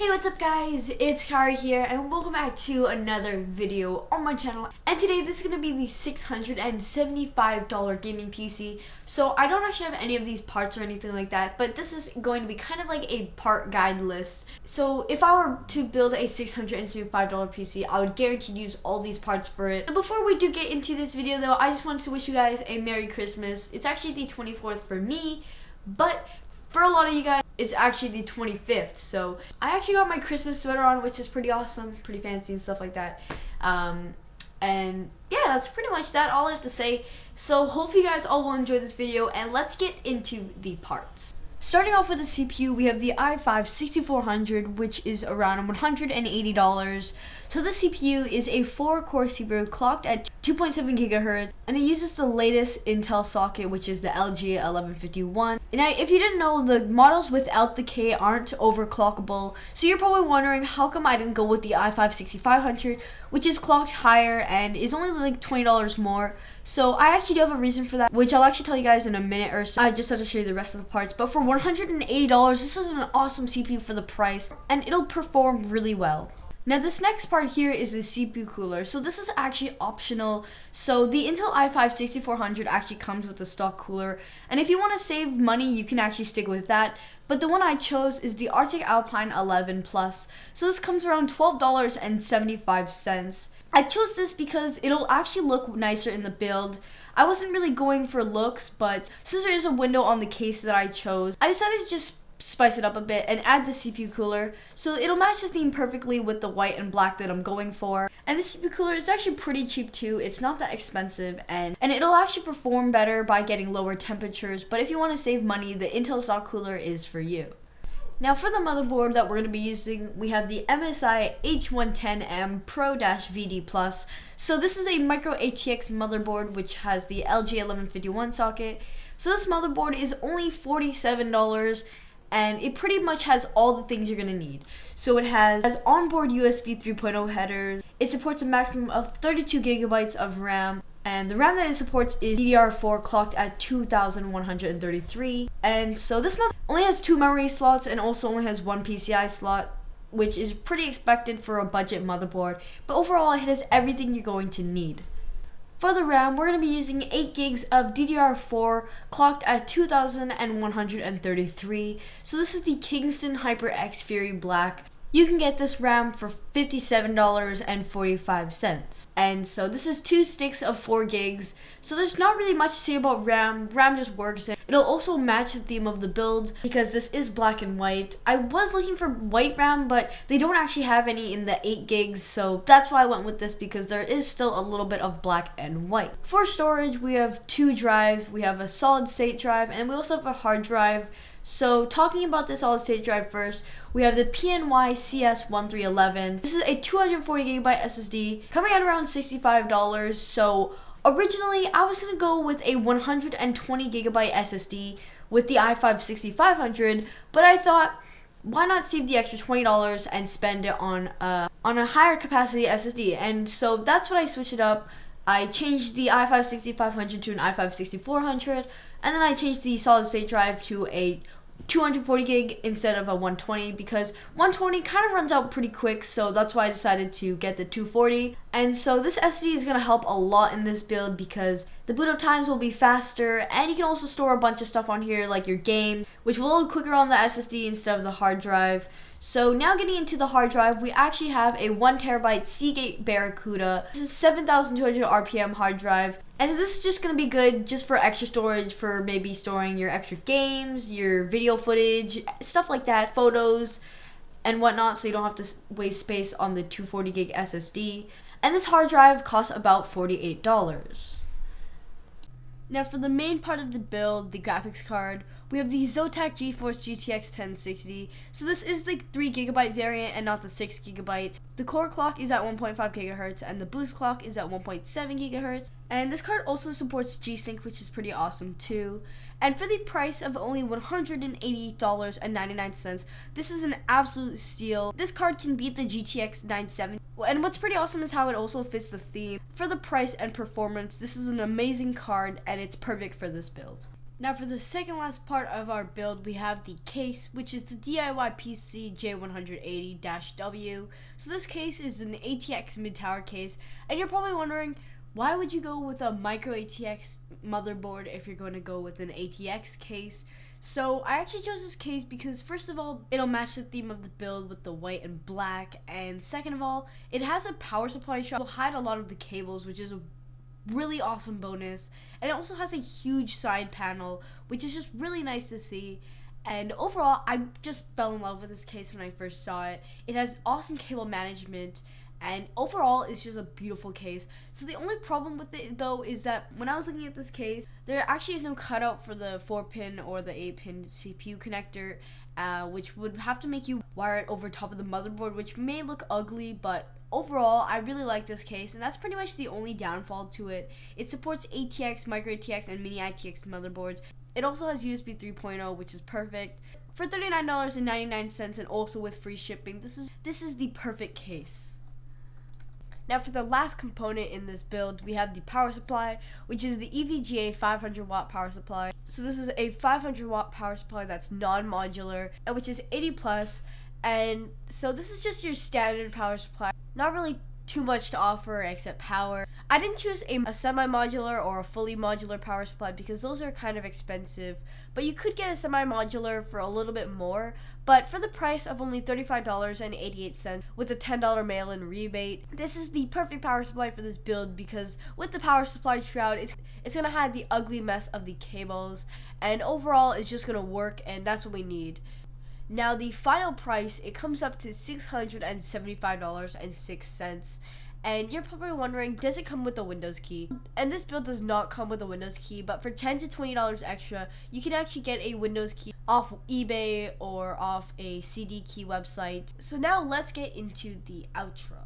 Hey, what's up guys? It's Kari here and welcome back to another video on my channel. And today this is going to be the $675 gaming PC. So I don't actually have any of these parts or anything like that, but this is going to be kind of like a part guide list. So if I were to build a $675 PC, I would guarantee use all these parts for it. So before we do get into this video though, I just wanted to wish you guys a Merry Christmas. It's actually the 24th for me, but for a lot of you guys, it's actually the 25th. So I actually got my Christmas sweater on, which is pretty awesome, pretty fancy and stuff like that. And yeah, that's pretty much that, all I have to say. So hopefully you guys all will enjoy this video, and let's get into the parts. Starting off with the CPU, we have the i5-6400, which is around $180. So the CPU is a 4-core CPU clocked at 2.7 GHz, and it uses the latest Intel socket, which is the LG1151. Now, if you didn't know, the models without the K aren't overclockable, so you're probably wondering how come I didn't go with the i5-6500, which is clocked higher and is only like $20 more. So I actually do have a reason for that, which I'll actually tell you guys in a minute or so. I just have to show you the rest of the parts. But for $180, this is an awesome CPU for the price, and it'll perform really well. Now this next part here is the CPU cooler. So this is actually optional. So the Intel i5-6400 actually comes with a stock cooler, and if you want to save money, you can actually stick with that. But the one I chose is the Arctic Alpine 11 Plus. So this comes around $12.75. I chose this because it'll actually look nicer in the build. I wasn't really going for looks, but since there is a window on the case that I chose, I decided to just spice it up a bit and add the CPU cooler, so it'll match the theme perfectly with the white and black that I'm going for. And the CPU cooler is actually pretty cheap too. It's not that expensive, and it'll actually perform better by getting lower temperatures. But if you want to save money, the Intel stock cooler is for you. Now for the motherboard that we're going to be using, we have the MSI H110M Pro-VD Plus. So this is a micro ATX motherboard which has the LG1151 socket. So this motherboard is only $47, and it pretty much has all the things you're going to need. So it has onboard USB 3.0 headers. It supports a maximum of 32 gigabytes of RAM. And the RAM that it supports is DDR4 clocked at 2133. And so this month only has 2 memory slots and also only has 1 PCI slot, which is pretty expected for a budget motherboard. But overall, it has everything you're going to need. For the RAM, we're going to be using 8 gigs of DDR4 clocked at 2133. So this is the Kingston HyperX Fury Black. You can get this RAM for $57.45. And so this is 2 sticks of 4 gigs. So there's not really much to say about RAM. RAM just works. And it'll also match the theme of the build because this is black and white. I was looking for white RAM, but they don't actually have any in the 8 gigs. So that's why I went with this, because there is still a little bit of black and white. For storage, we have 2 drives. We have a solid state drive, and we also have a hard drive. So talking about this solid state drive first, we have the PNY CS1311. This is a 240 gigabyte SSD coming at around $65. So originally I was going to go with a 120 gigabyte SSD with the i5-6500, but I thought, why not save the extra $20 and spend it on a higher capacity SSD? And so that's what I switched it up. I changed the i5-6500 to an i5-6400, and then I changed the solid state drive to a 240 gig instead of a 120, because 120 kind of runs out pretty quick, so that's why I decided to get the 240. And so this SSD is going to help a lot in this build because the boot up times will be faster, and you can also store a bunch of stuff on here like your game, which will load quicker on the SSD instead of the hard drive. So now getting into the hard drive, we actually have a 1TB Seagate Barracuda. This is 7,200 RPM hard drive. And this is just going to be good just for extra storage, for maybe storing your extra games, your video footage, stuff like that, photos and whatnot, so you don't have to waste space on the 240 gig SSD. And this hard drive costs about $48. Now for the main part of the build, the graphics card, we have the Zotac GeForce GTX 1060. So this is the 3 gigabyte variant and not the 6 gigabyte. The core clock is at 1.5 gigahertz and the boost clock is at 1.7 gigahertz. And this card also supports G-Sync, which is pretty awesome too. And for the price of only $180.99, this is an absolute steal. This card can beat the GTX 970. And what's pretty awesome is how it also fits the theme. For the price and performance, this is an amazing card and it's perfect for this build. Now for the second last part of our build, we have the case, which is the DIY PC J180-W. So this case is an ATX mid-tower case, and you're probably wondering, why would you go with a micro ATX motherboard if you're going to go with an ATX case? So I actually chose this case because first of all, it'll match the theme of the build with the white and black, and second of all, it has a power supply shot. It will hide a lot of the cables, which is a really awesome bonus, and it also has a huge side panel, which is just really nice to see. And overall, I just fell in love with this case when I first saw it. It has awesome cable management, and overall it's just a beautiful case. So the only problem with it though is that when I was looking at this case, there actually is no cutout for the 4-pin or the 8-pin CPU connector, which would have to make you wire it over top of the motherboard, which may look ugly, but overall I really like this case, and that's pretty much the only downfall to it. It supports ATX, micro ATX, and mini ITX motherboards. It also has USB 3.0, which is perfect. For $39.99 and also with free shipping, this is the perfect case. Now for the last component in this build, we have the power supply, which is the EVGA 500 watt power supply. So this is a 500 watt power supply that's non-modular, and which is 80 plus, and so this is just your standard power supply. Not really too much to offer except power. I didn't choose a semi-modular or a fully modular power supply because those are kind of expensive, but you could get a semi-modular for a little bit more, but for the price of only $35.88 with a $10 mail-in rebate, this is the perfect power supply for this build because with the power supply shroud, it's going to hide the ugly mess of the cables, and overall it's just going to work, and that's what we need. Now the final price, it comes up to $675.06, and you're probably wondering, does it come with a Windows key? And this build does not come with a Windows key, but for $10 to $20 extra, you can actually get a Windows key off eBay or off a CD key website. So now let's get into the outro.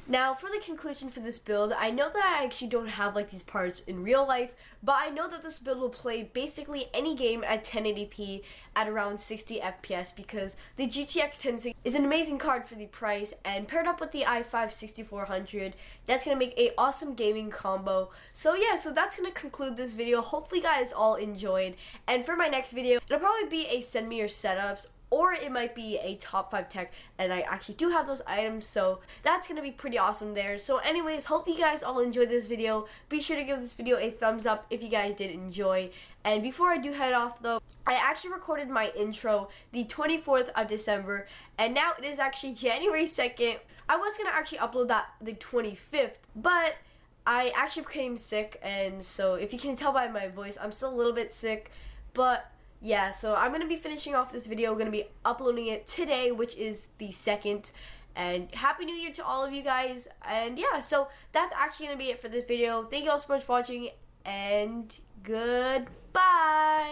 Now, for the conclusion for this build, I know that I actually don't have like these parts in real life, but I know that this build will play basically any game at 1080p at around 60 FPS because the GTX 1060 is an amazing card for the price, and paired up with the i5 6400, that's going to make a awesome gaming combo. So yeah, so that's going to conclude this video. Hopefully you guys all enjoyed, and for my next video, it'll probably be a send me your setups, or it might be a top 5 tech, and I actually do have those items, so that's going to be pretty awesome there. So anyways, hope you guys all enjoyed this video. Be sure to give this video a thumbs up if you guys did enjoy. And before I do head off though, I actually recorded my intro the 24th of December, and now it is actually January 2nd. I was going to actually upload that the 25th, but I actually became sick, and so if you can tell by my voice, I'm still a little bit sick, but yeah, so I'm going to be finishing off this video. I'm going to be uploading it today, which is the 2nd. And Happy New Year to all of you guys. And yeah, so that's actually going to be it for this video. Thank you all so much for watching, and goodbye.